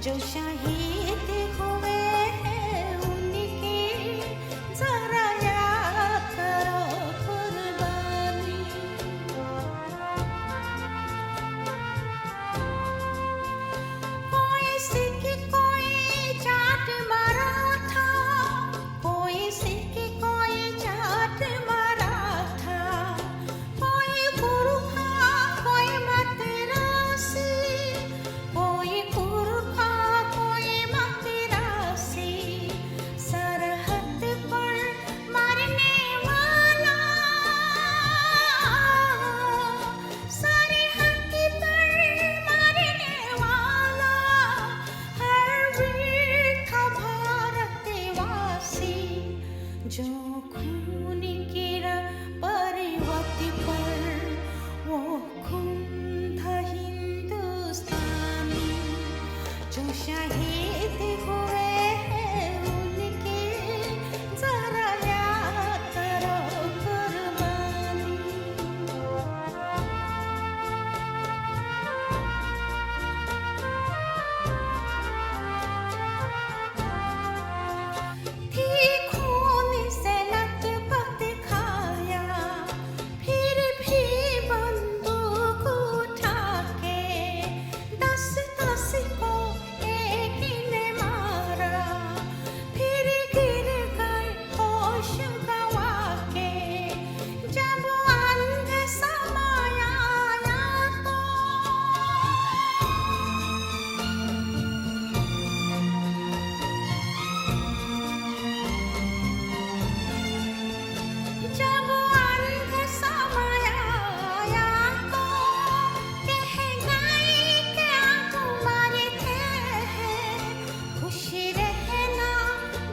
जो शहीद हुए हैं उनकी जरा याद करो कुर्बानी। कोई सिख कोई जाट मारा था, कोई सिख कोई जाट मारा था, कोई पुरखा कोई मद्रासी, कोई पुरखा कोई मद्रासी, सरहद पर मरने वाला, सरहद पर मरने वाला हर वीर था भारतवासी। जो खून गिरा पर्वत पर वो खून था हिंदुस्तानी। जो शहीद हुए हैं उनकी जरा याद करो कुर्बानी। थी खून से लथपथ खाया, फिर भी बंदूक उठा के 10-10 को एक ने मारा, फिर गिर गए होश गंवा के। जब अंध समय आया तो जब अंध समय आया तो कह गए क्या तुम्हारे थे, खुश रहना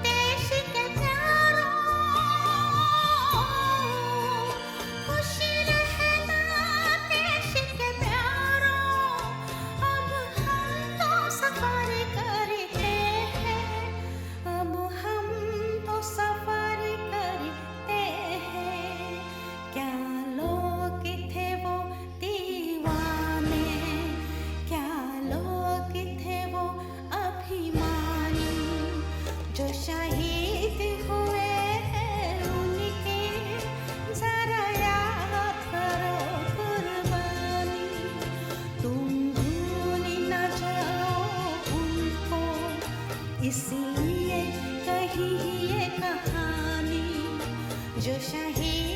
देश के प्यारों, खुश रहना देश के प्यारों। अब हम तो सफर करते हैं, अब हम तो सफर करते हैं। क्या लोग थे वो दीवाने, क्या लोग थे वो अभिमानी। जो शहीद हुए हैं उनकी जरा याद करो कुर्बानी। तुम भूल न जाओ उनको, इसलिए कही ये कहानी। जो शहीद